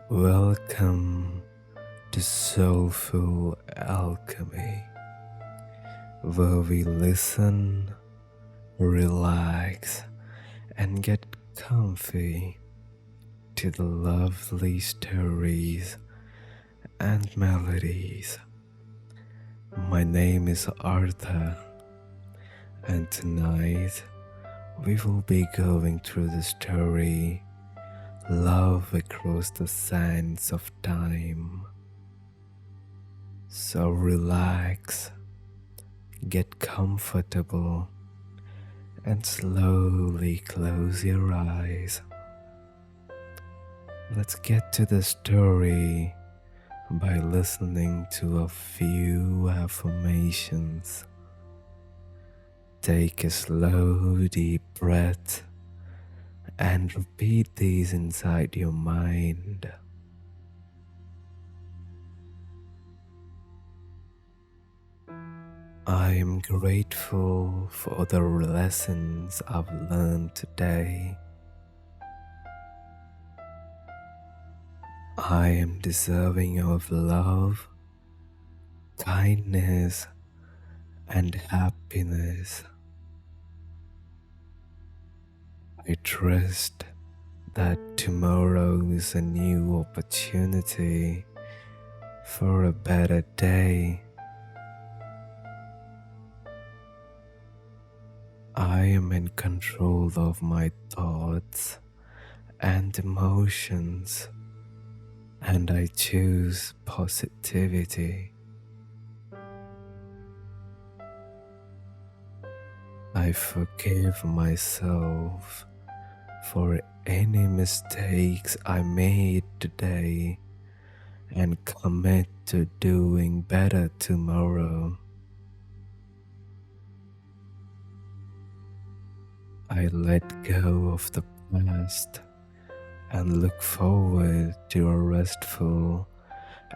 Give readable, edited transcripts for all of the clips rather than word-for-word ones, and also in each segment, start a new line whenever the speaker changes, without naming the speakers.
Welcome to Soulful Alchemy, where we listen, relax, and get comfy to the lovely stories and melodies. My name is Arthur, and tonight we will be going through the story Love Across the Sands of Time. So relax, get comfortable, and slowly close your eyes. Let's get to the story by listening to a few affirmations. Take a slow, deep breath and repeat these inside your mind. I am grateful for the lessons I've learned today. I am deserving of love, kindness, and happiness. I trust that tomorrow is a new opportunity for a better day. I am in control of my thoughts and emotions, and I choose positivity. I forgive myself for any mistakes I made today and commit to doing better tomorrow. I let go of the past and look forward to a restful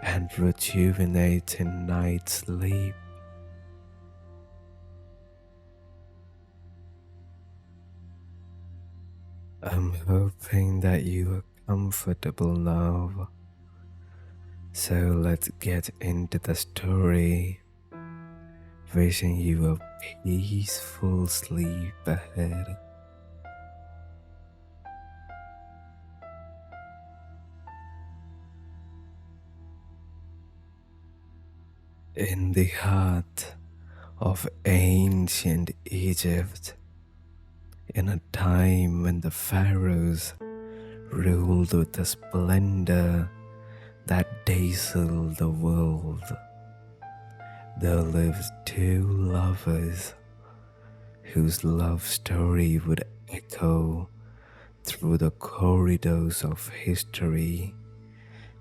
and rejuvenating night's sleep. I'm hoping that you are comfortable now, so let's get into the story. Wishing you a peaceful sleep ahead. In the heart of ancient Egypt, in a time when the pharaohs ruled with a splendor that dazzled the world, there lived two lovers whose love story would echo through the corridors of history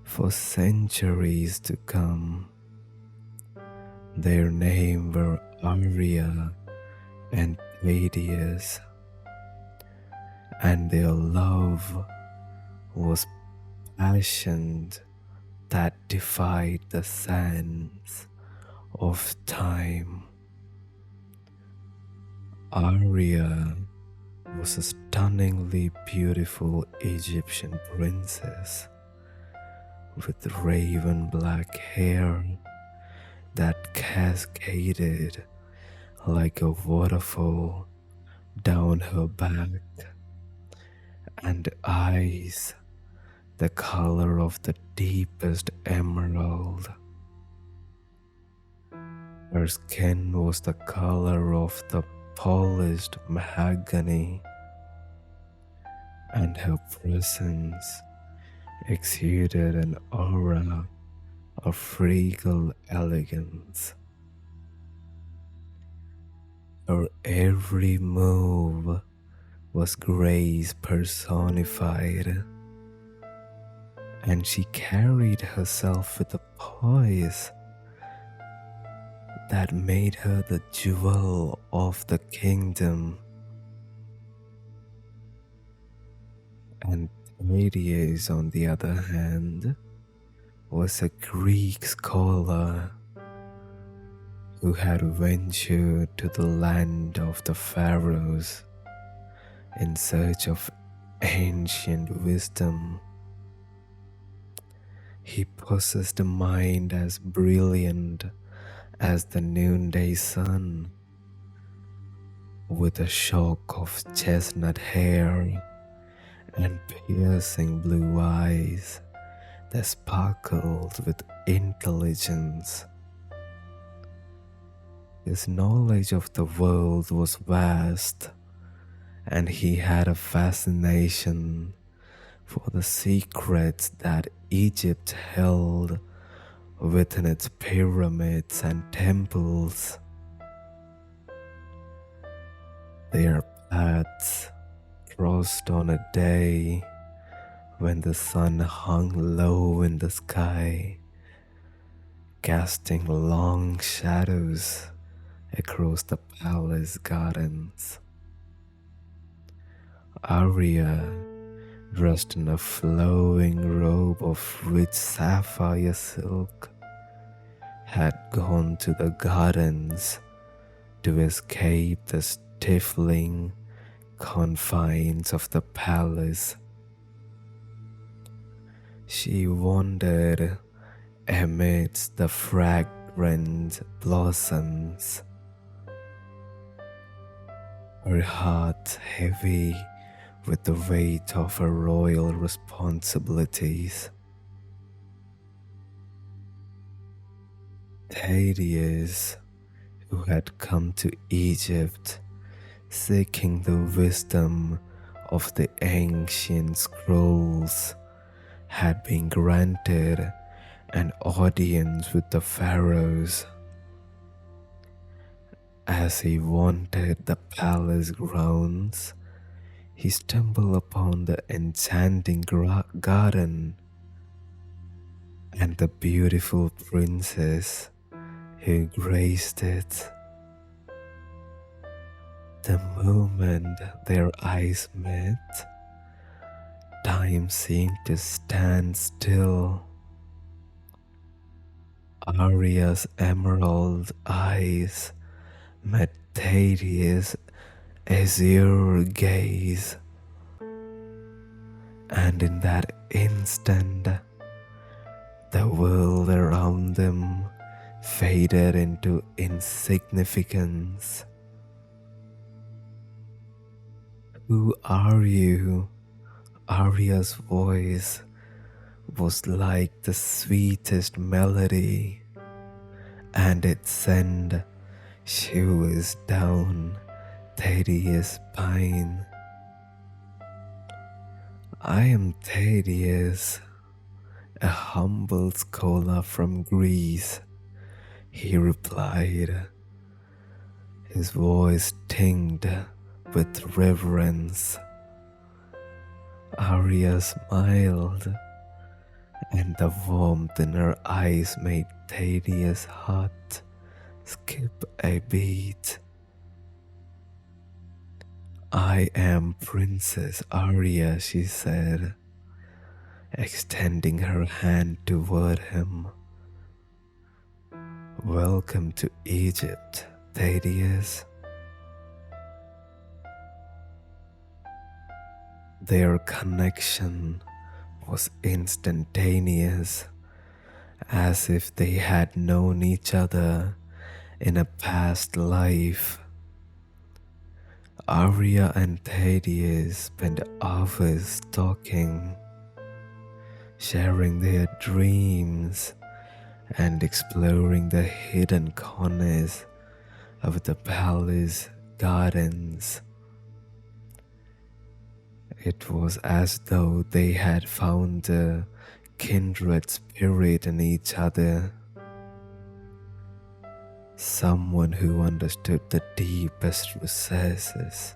for centuries to come. Their names were Aria and Thaddeus, and their love was passion that defied the sands of time. Aria was a stunningly beautiful Egyptian princess with raven black hair that cascaded like a waterfall down her back, and eyes the color of the deepest emerald. Her skin was the color of the polished mahogany, and her presence exuded an aura of regal elegance. Her every move was grace personified, and she carried herself with a poise that made her the jewel of the kingdom. And Thaddeus, on the other hand, was a Greek scholar who had ventured to the land of the pharaohs in search of ancient wisdom. He possessed a mind as brilliant as the noonday sun, with a shock of chestnut hair and piercing blue eyes that sparkled with intelligence. His knowledge of the world was vast, and he had a fascination for the secrets that Egypt held within its pyramids and temples. Their paths crossed on a day when the sun hung low in the sky, casting long shadows across the palace gardens. Aria, dressed in a flowing robe of rich sapphire silk, had gone to the gardens to escape the stifling confines of the palace. She wandered amidst the fragrant blossoms, her heart heavy with the weight of her royal responsibilities. Thaddeus, who had come to Egypt seeking the wisdom of the ancient scrolls, had been granted an audience with the pharaohs. As he wandered the palace grounds, he stumbled upon the enchanting garden and the beautiful princess who graced it. The moment their eyes met, time seemed to stand still. Aria's emerald eyes met Thaddeus' azure gaze, and in that instant, the world around them faded into insignificance. "Who are you?" Aria's voice was like the sweetest melody, and it sent shivers down Thaddeus' spine. "I am Thaddeus, a humble scholar from Greece," he replied, his voice tinged with reverence. Aria smiled, and the warmth in her eyes made Thaddeus' heart skip a beat. "I am Princess Aria," she said, extending her hand toward him. "Welcome to Egypt, Thaddeus." Their connection was instantaneous, as if they had known each other in a past life. Aria and Thaddeus spent hours talking, sharing their dreams and exploring the hidden corners of the palace gardens. It was as though they had found a kindred spirit in each other, someone who understood the deepest recesses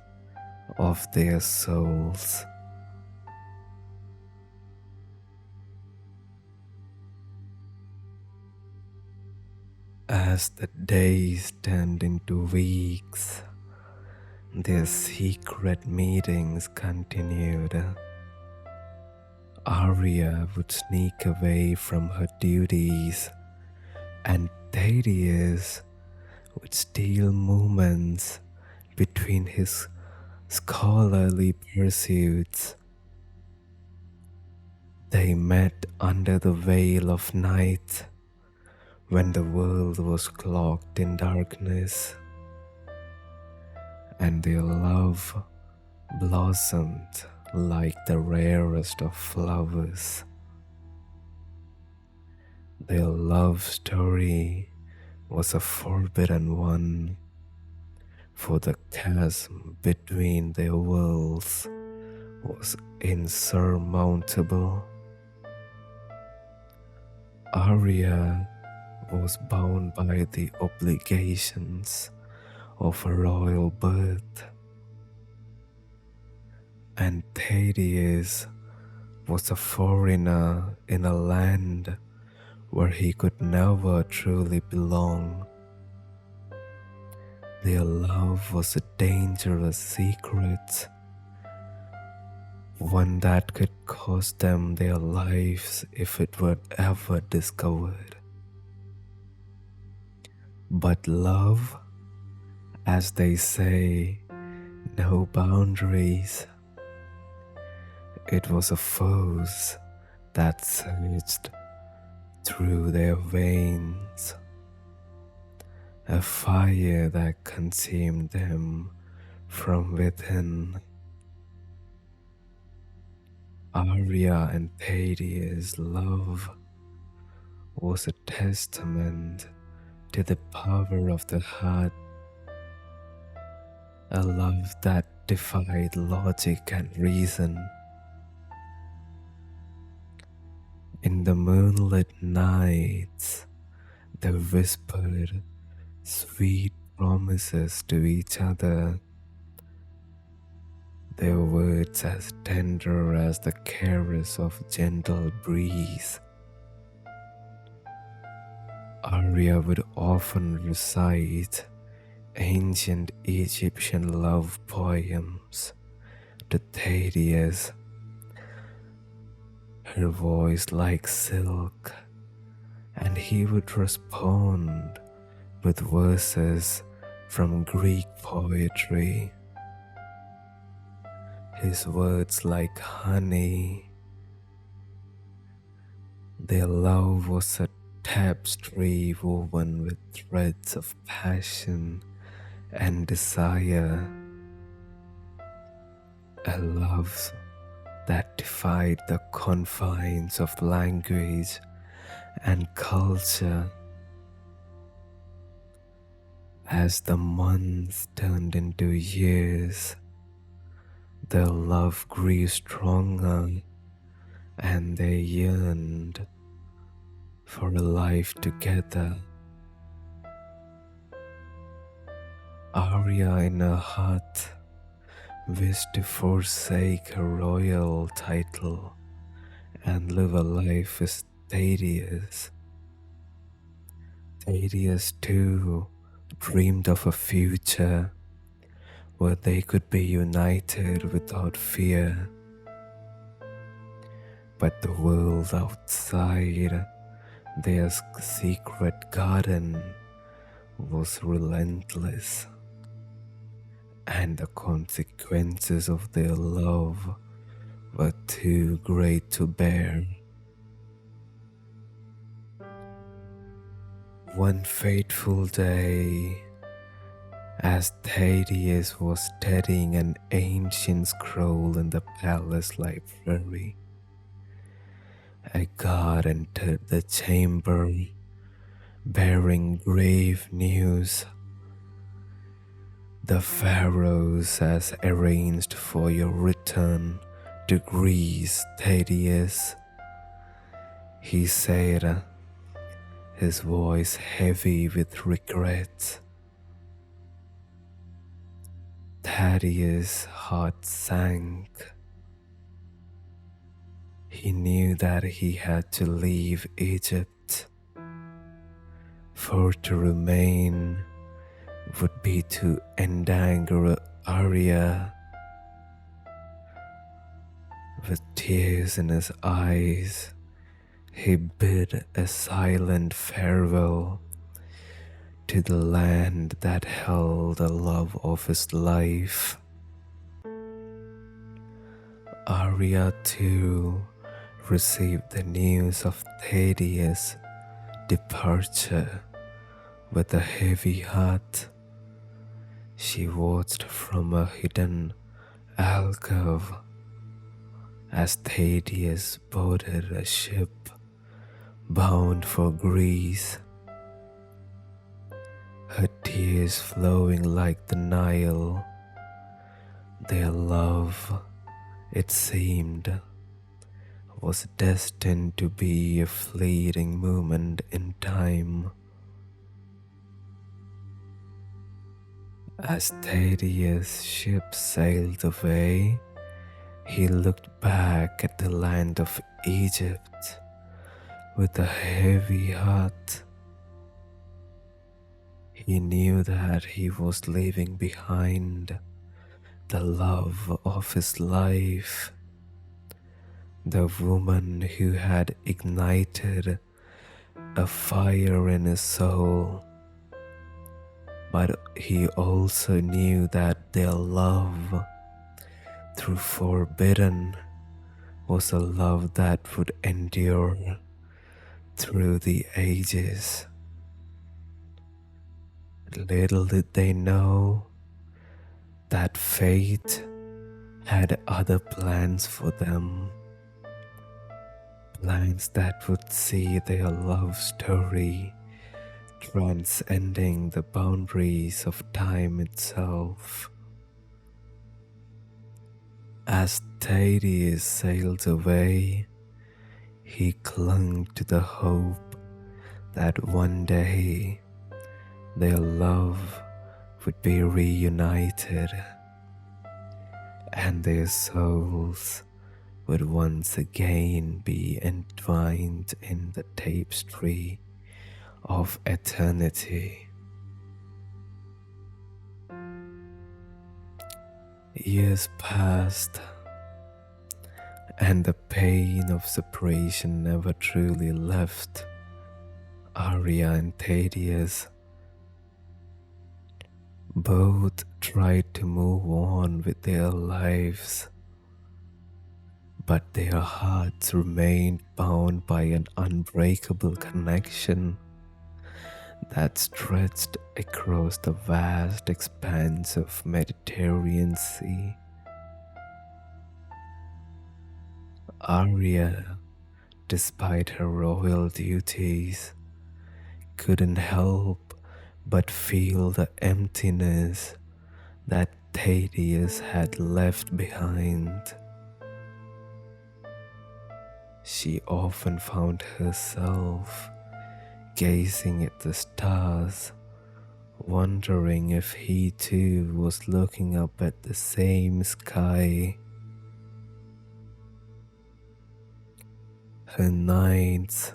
of their souls. As the days turned into weeks, their secret meetings continued. Aria would sneak away from her duties, and Thaddeus would steal moments between his scholarly pursuits. They met under the veil of night when the world was cloaked in darkness, and their love blossomed like the rarest of flowers. Their love story was a forbidden one, for the chasm between their worlds was insurmountable. Aria was bound by the obligations of a royal birth, and Thaddeus was a foreigner in a land where he could never truly belong. Their love was a dangerous secret, one that could cost them their lives if it were ever discovered. But love, as they say, no boundaries. It was a force that surged through their veins, a fire that consumed them from within. Aria and Thaddeus' love was a testament to the power of the heart, a love that defied logic and reason. In the moonlit nights, they whispered sweet promises to each other, their words as tender as the caress of gentle breeze. Aria would often recite ancient Egyptian love poems to Thaddeus, her voice like silk, and he would respond with verses from Greek poetry, his words like honey. Their love was a tapestry woven with threads of passion and desire, a love that defied the confines of language and culture. As the months turned into years, their love grew stronger, and they yearned for a life together. Aria in her heart wished to forsake her royal title and live a life with Thaddeus. Thaddeus too dreamed of a future where they could be united without fear. But the world outside their secret garden was relentless, and the consequences of their love were too great to bear. One fateful day, as Thaddeus was studying an ancient scroll in the palace library, a god entered the chamber bearing grave news. The pharaohs has arranged for your return to Greece, Thaddeus, he said, his voice heavy with regret. Thaddeus' heart sank. He knew that he had to leave Egypt, for to remain would be to endanger Aria. With tears in his eyes, he bid a silent farewell to the land that held the love of his life. Aria too received the news of Thaddeus' departure with a heavy heart. She watched from a hidden alcove as Thaddeus boarded a ship bound for Greece, her tears flowing like the Nile. Their love, it seemed, was destined to be a fleeting moment in time. As Thaddeus' ship sailed away, he looked back at the land of Egypt with a heavy heart. He knew that he was leaving behind the love of his life, the woman who had ignited a fire in his soul. But he also knew that their love, through forbidden, was a love that would endure through the ages. Little did they know that fate had other plans for them, plans that would see their love story transcending the boundaries of time itself. As Thaddeus sailed away, he clung to the hope that one day their love would be reunited and their souls would once again be entwined in the tapestry of eternity. Years passed, and the pain of separation never truly left Aria and Thaddeus. Both tried to move on with their lives, but their hearts remained bound by an unbreakable connection that stretched across the vast expanse of Mediterranean Sea. Aria, despite her royal duties, couldn't help but feel the emptiness that Thaddeus had left behind. She often found herself gazing at the stars, wondering if he too was looking up at the same sky. Her nights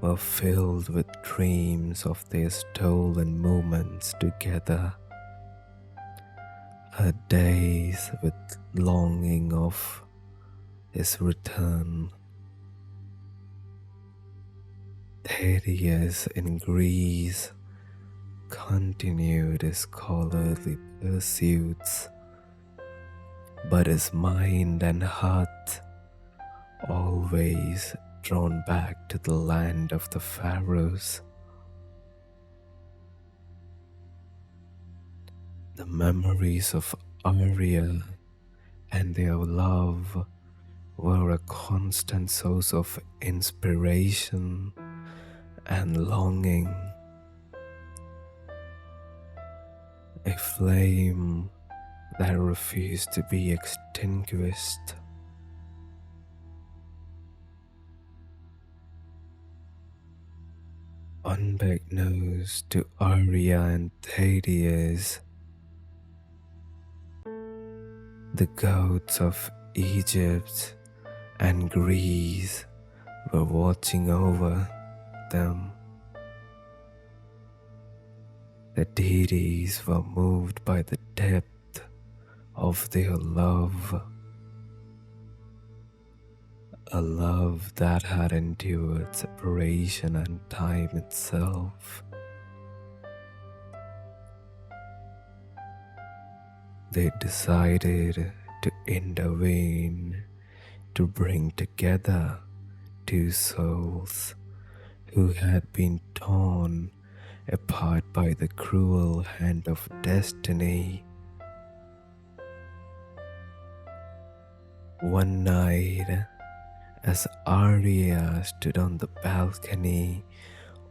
were filled with dreams of their stolen moments together, her days with longing of his return. Thaddeus in Greece continued his scholarly pursuits, but his mind and heart always drawn back to the land of the pharaohs. The memories of Aria and their love were a constant source of inspiration and longing, a flame that refused to be extinguished. Unbeknownst to Aria and Thaddeus, the gods of Egypt and Greece were watching over them. The deities were moved by the depth of their love, a love that had endured separation and time itself. They decided to intervene to bring together two souls who had been torn apart by the cruel hand of destiny. One night, as Aria stood on the balcony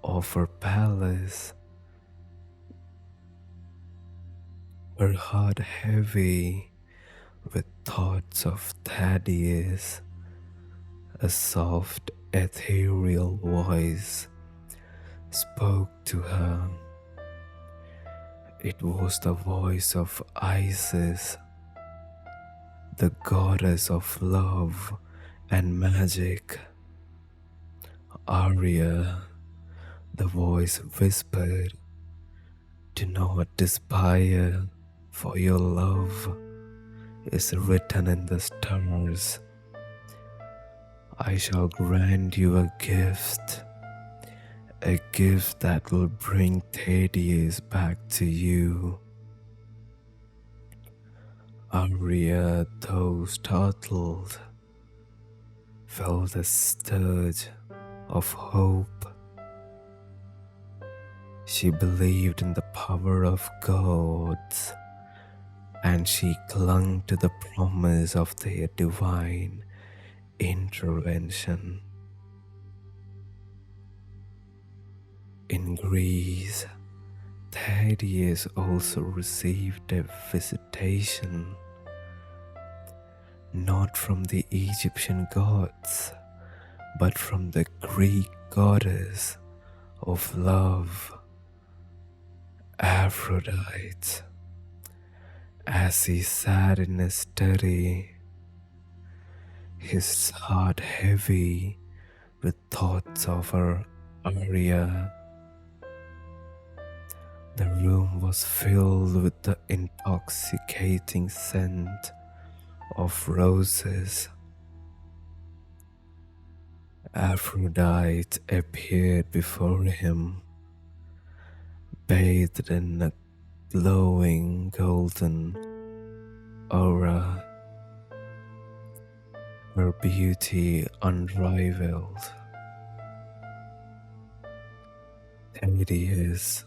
of her palace, her heart heavy with thoughts of Thaddeus, a soft, ethereal voice spoke to her. It was the voice of Isis, the goddess of love and magic. Aria, the voice whispered, "Do not despair, for your love is written in the stars. I shall grant you a gift that will bring Thaddeus back to you." Aria, though startled, felt a surge of hope. She believed in the power of gods, and she clung to the promise of their divine intervention. In Greece, Thaddeus also received a visitation, not from the Egyptian gods, but from the Greek goddess of love, Aphrodite. As he sat in his study, his heart heavy with thoughts of her Aria, the room was filled with the intoxicating scent of roses. Aphrodite appeared before him, bathed in a glowing golden aura, her beauty unrivaled. "Thaddeus,"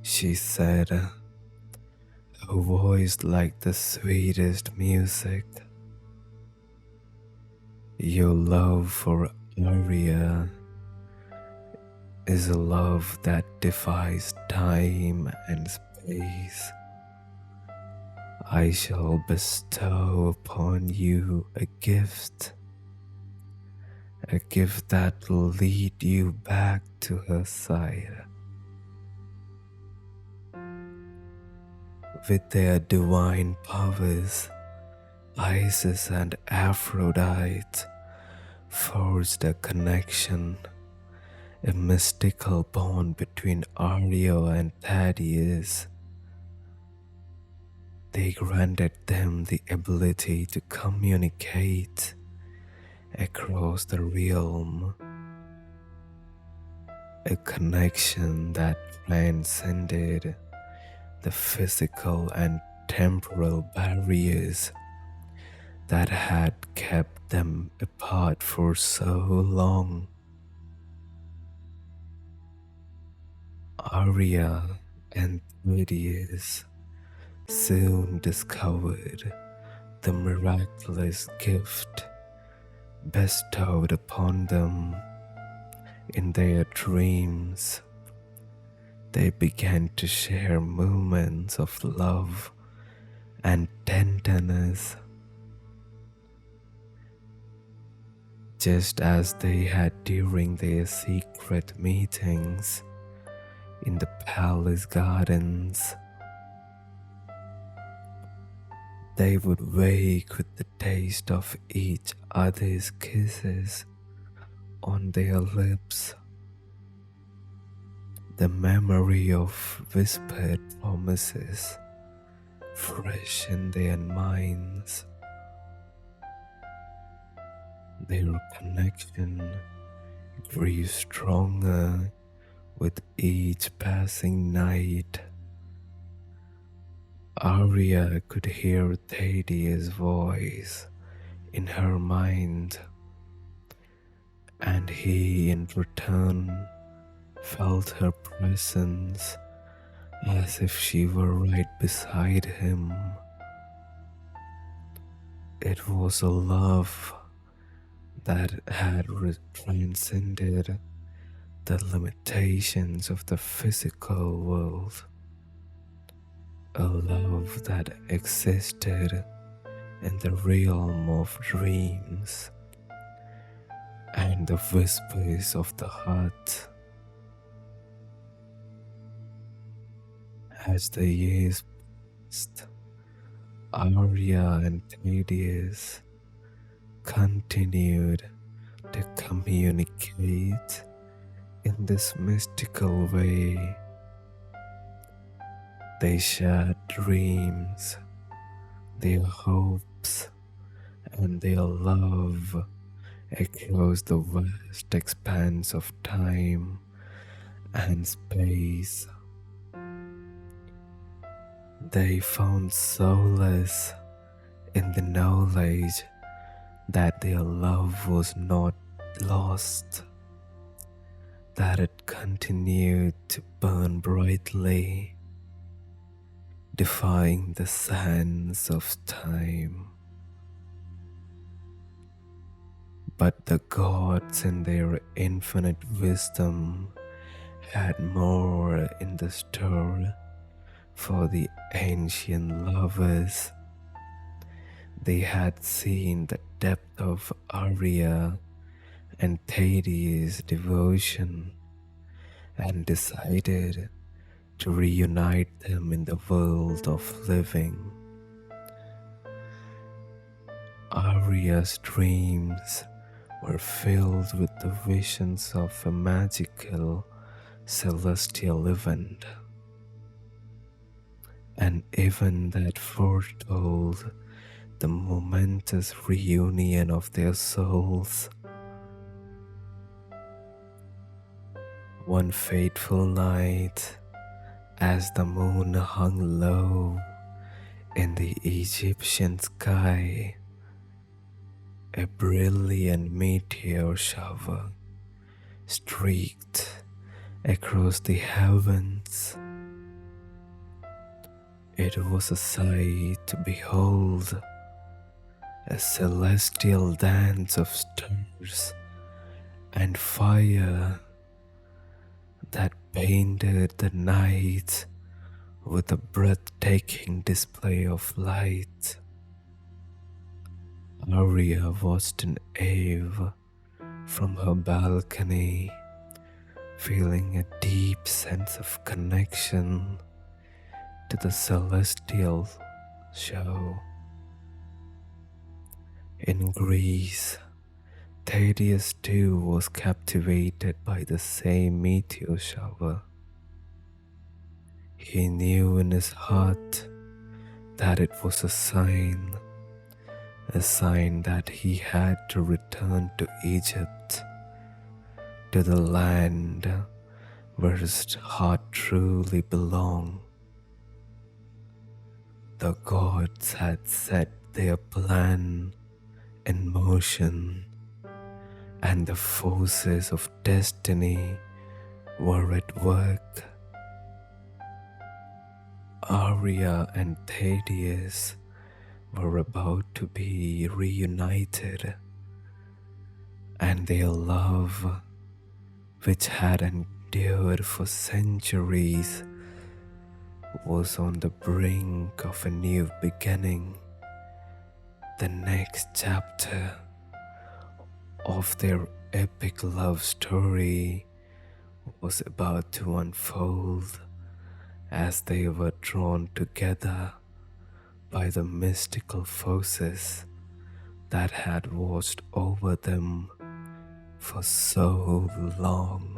she said, her voice like the sweetest music, "your love for Aria is a love that defies time and space. I shall bestow upon you a gift that will lead you back to her side." With their divine powers, Isis and Aphrodite forged a connection, a mystical bond between Aria and Thaddeus. They granted them the ability to communicate across the realm, a connection that transcended the physical and temporal barriers that had kept them apart for so long. Aria and Thaddeus soon discovered the miraculous gift bestowed upon them in their dreams. They began to share moments of love and tenderness, just as they had during their secret meetings in the palace gardens. They would wake with the taste of each other's kisses on their lips, the memory of whispered promises fresh in their minds. Their connection grew stronger with each passing night. Aria could hear Thaddeus' voice in her mind, and he in return felt her presence as if she were right beside him. It was a love that had transcended the limitations of the physical world, a love that existed in the realm of dreams and the whispers of the heart. As the years passed, Aria and Thaddeus continued to communicate in this mystical way. They shared dreams, their hopes, and their love across the vast expanse of time and space. They found solace in the knowledge that their love was not lost, that it continued to burn brightly, defying the sands of time. But the gods in their infinite wisdom had more in the store for the ancient lovers. They had seen the depth of Aria and Thaddeus' devotion and decided to reunite them in the world of living. Aria's dreams were filled with the visions of a magical celestial event, an event that foretold the momentous reunion of their souls. One fateful night, as the moon hung low in the Egyptian sky, a brilliant meteor shower streaked across the heavens. It was a sight to behold, a celestial dance of stars and fire that painted the night with a breathtaking display of light. Aria watched in awe from her balcony, feeling a deep sense of connection to the celestial show. In Greece, Thaddeus too was captivated by the same meteor shower. He knew in his heart that it was a sign that he had to return to Egypt, to the land where his heart truly belonged. The gods had set their plan in motion, and the forces of destiny were at work. Aria and Thaddeus were about to be reunited, and their love, which had endured for centuries, was on the brink of a new beginning. The next chapter of their epic love story was about to unfold as they were drawn together by the mystical forces that had watched over them for so long.